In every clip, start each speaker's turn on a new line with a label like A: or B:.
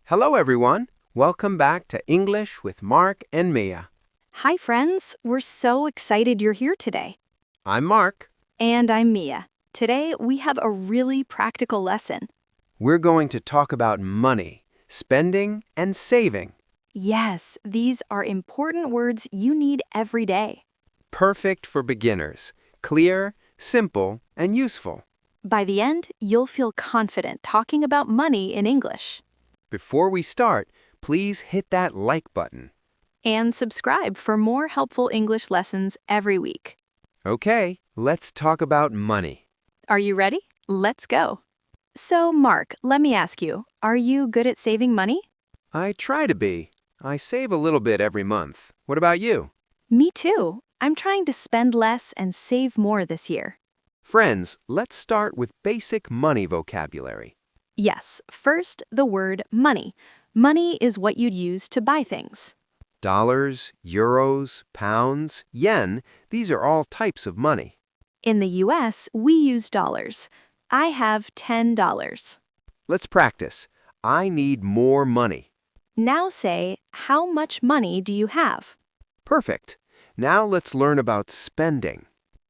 A: Hello, everyone. Welcome back to English with Mark and Mia.
B: Hi, friends. We're so excited you're here today.
A: I'm Mark.
B: And I'm Mia. Today, we have a really practical lesson.
A: We're going to talk about money, spending, and saving.
B: Yes, these are important words you need every day.
A: Perfect for beginners. Clear, simple, and useful.
B: By the end, you'll feel confident talking about money in English.
A: Before we start, please hit that like button.
B: And subscribe for more helpful English lessons every week.
A: Okay, let's talk about money.
B: Are you ready? Let's go. So, Mark, let me ask you, are you good at saving money?
A: I try to be. I save a little bit every month. What about you?
B: Me too. I'm trying to spend less and save more this year.
A: Friends, let's start with basic money vocabulary.
B: Yes, first, the word money. Money is what you'd use to buy things.
A: Dollars, euros, pounds, yen, these are all types of money.
B: In the US, we use dollars. I have $10.
A: Let's practice. I need more money.
B: Now say, how much money do you have?
A: Perfect. Now let's learn about spending.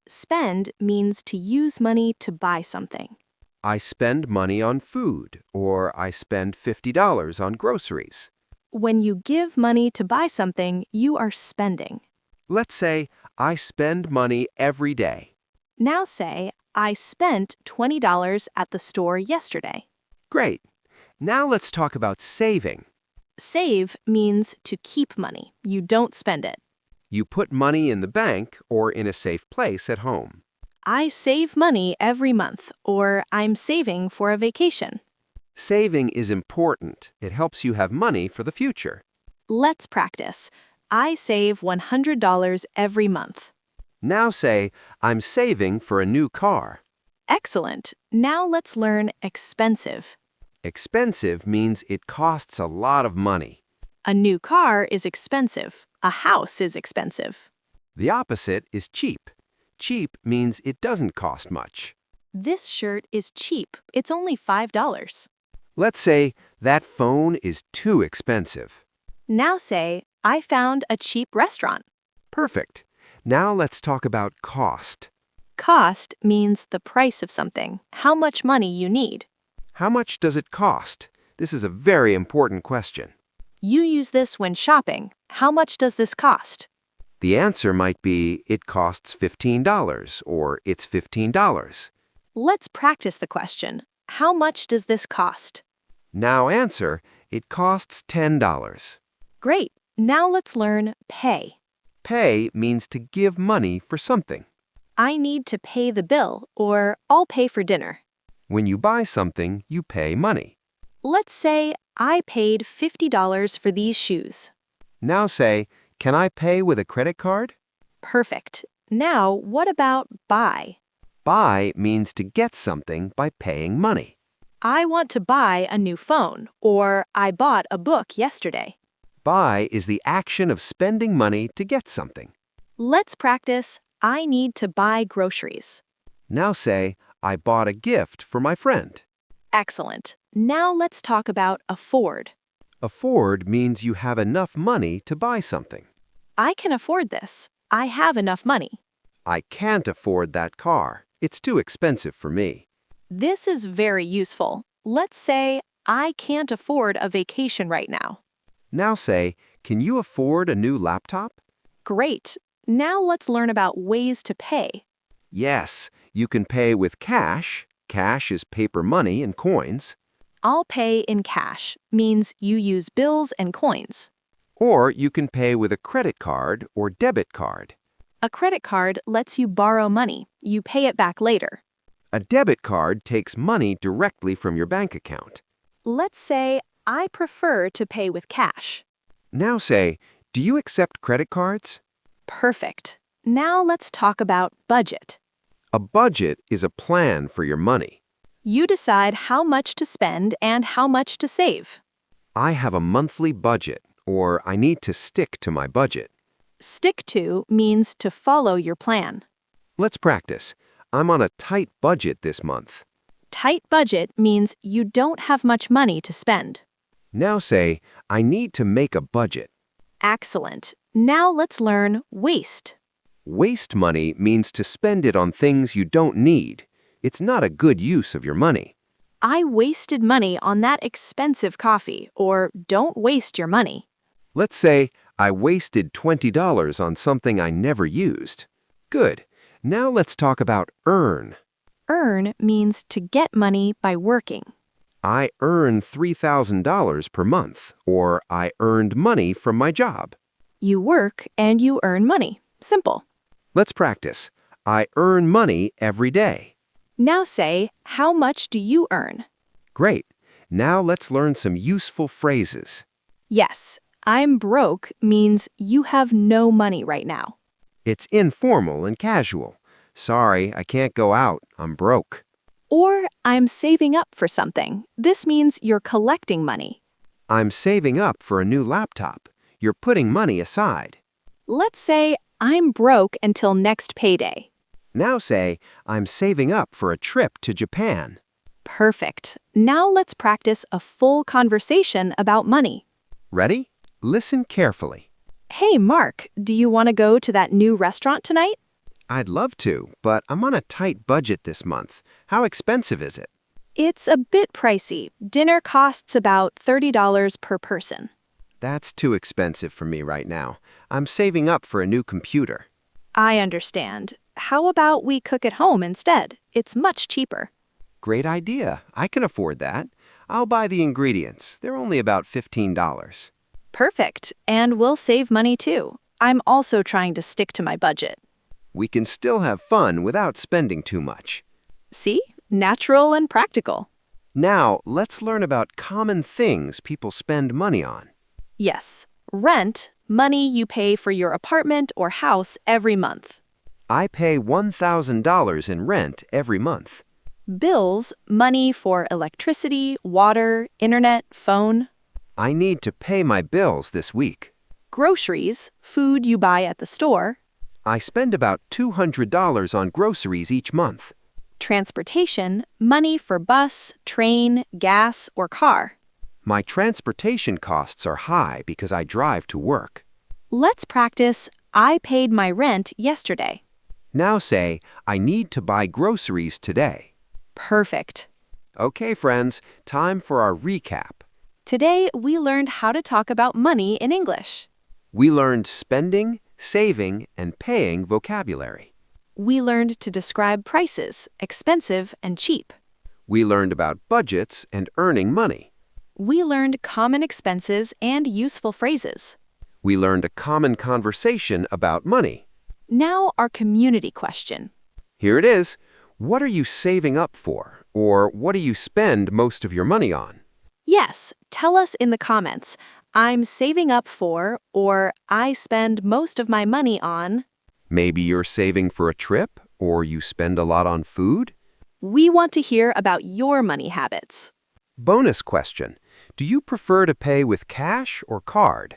B: Spend means to use money to buy something.
A: I spend money on food, or I spend $50 on groceries.
B: When you give money to buy something, you are spending.
A: Let's say I spend money every day.
B: Now say, I spent $20 at the store yesterday.
A: Great. Now let's talk about saving.
B: Save means to keep money. You don't spend it.
A: You put money in the bank or in a safe place at home.
B: I save money every month, or I'm saving for a vacation.
A: Saving is important. It helps you have money for the future.
B: Let's practice. I save $100 every month.
A: Now say, I'm saving for a new car.
B: Excellent. Now let's learn expensive.
A: Expensive means it costs a lot of money.
B: A new car is expensive. A house is expensive.
A: The opposite is cheap. Cheap means it doesn't cost much.
B: This shirt is cheap. It's only $5.
A: Let's say that phone is too expensive.
B: Now say, I found a cheap restaurant.
A: Perfect. Now let's talk about cost.
B: Cost means the price of something, how much money you need.
A: How much does it cost? This is a very important question.
B: You use this when shopping. How much does this cost?
A: The answer might be, it costs $15, or it's $15.
B: Let's practice the question. How much does this cost?
A: Now answer, it costs $10.
B: Great. Now let's learn pay.
A: Pay means to give money for something.
B: I need to pay the bill, or I'll pay for dinner.
A: When you buy something, you pay money.
B: Let's say I paid $50 for these shoes.
A: Now say, can I pay with a credit card?
B: Perfect. Now, what about buy?
A: Buy means to get something by paying money.
B: I want to buy a new phone, or I bought a book yesterday.
A: Buy is the action of spending money to get something.
B: Let's practice. I need to buy groceries.
A: Now say, I bought a gift for my friend.
B: Excellent. Now let's talk about afford.
A: Afford means you have enough money to buy something.
B: I can afford this. I have enough money.
A: I can't afford that car. It's too expensive for me.
B: This is very useful. Let's say, I can't afford a vacation right now.
A: Now say, can you afford a new laptop?
B: Great. Now let's learn about ways to pay.
A: Yes, you can pay with cash. Cash is paper money and coins.
B: I'll pay in cash means you use bills and coins.
A: Or you can pay with a credit card or debit card.
B: A credit card lets you borrow money. You pay it back later.
A: A debit card takes money directly from your bank account.
B: Let's say I prefer to pay with cash.
A: Now say, do you accept credit cards?
B: Perfect. Now let's talk about budget.
A: A budget is a plan for your money.
B: You decide how much to spend and how much to save.
A: I have a monthly budget, or I need to stick to my budget.
B: Stick to means to follow your plan.
A: Let's practice. I'm on a tight budget this month.
B: Tight budget means you don't have much money to spend.
A: Now say, I need to make a budget.
B: Excellent. Now let's learn waste.
A: Waste money means to spend it on things you don't need. It's not a good use of your money.
B: I wasted money on that expensive coffee, or don't waste your money.
A: Let's say, I wasted $20 on something I never used. Good. Now let's talk about earn.
B: Earn means to get money by working.
A: I earn $3,000 per month, or I earned money from my job.
B: You work and you earn money. Simple.
A: Let's practice. I earn money every day.
B: Now say, how much do you earn?
A: Great. Now let's learn some useful phrases.
B: Yes, I'm broke means you have no money right now.
A: It's informal and casual. Sorry, I can't go out. I'm broke.
B: Or I'm saving up for something. This means you're collecting money.
A: I'm saving up for a new laptop. You're putting money aside.
B: Let's say I'm broke until next payday.
A: Now say, I'm saving up for a trip to Japan.
B: Perfect. Now let's practice a full conversation about money.
A: Ready? Listen carefully.
B: Hey, Mark, do you want to go to that new restaurant tonight?
A: I'd love to, but I'm on a tight budget this month. How expensive is it?
B: It's a bit pricey. Dinner costs about $30 per person.
A: That's too expensive for me right now. I'm saving up for a new computer.
B: I understand. How about we cook at home instead? It's much cheaper.
A: Great idea. I can afford that. I'll buy the ingredients. They're only about $15.
B: Perfect. And we'll save money too. I'm also trying to stick to my budget.
A: We can still have fun without spending too much.
B: See? Natural and practical.
A: Now, let's learn about common things people spend money on.
B: Yes. Rent, money you pay for your apartment or house every month.
A: I pay $1,000 in rent every month.
B: Bills, money for electricity, water, internet, phone.
A: I need to pay my bills this week.
B: Groceries, food you buy at the store.
A: I spend about $200 on groceries each month.
B: Transportation, money for bus, train, gas, or car.
A: My transportation costs are high because I drive to work.
B: Let's practice, I paid my rent yesterday.
A: Now say, I need to buy groceries today.
B: Perfect.
A: Okay, friends, time for our recap.
B: Today, we learned how to talk about money in English.
A: We learned spending, saving, and paying vocabulary.
B: We learned to describe prices, expensive and cheap.
A: We learned about budgets and earning money.
B: We learned common expenses and useful phrases.
A: We learned a common conversation about money.
B: Now our community question.
A: Here it is. What are you saving up for? Or what do you spend most of your money on?
B: Yes, tell us in the comments. I'm saving up for, or I spend most of my money on.
A: Maybe you're saving for a trip, or you spend a lot on food?
B: We want to hear about your money habits.
A: Bonus question. Do you prefer to pay with cash or card?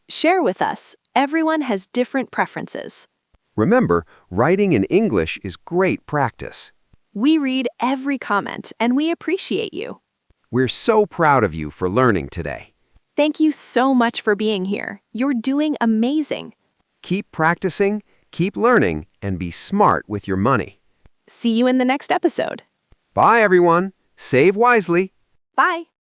B: Share with us. Everyone has different preferences.
A: Remember, writing in English is great practice.
B: We read every comment and we appreciate you.
A: We're so proud of you for learning today.
B: Thank you so much for being here. You're doing amazing.
A: Keep practicing, keep learning, and be smart with your money.
B: See you in the next episode.
A: Bye, everyone. Save wisely.
B: Bye.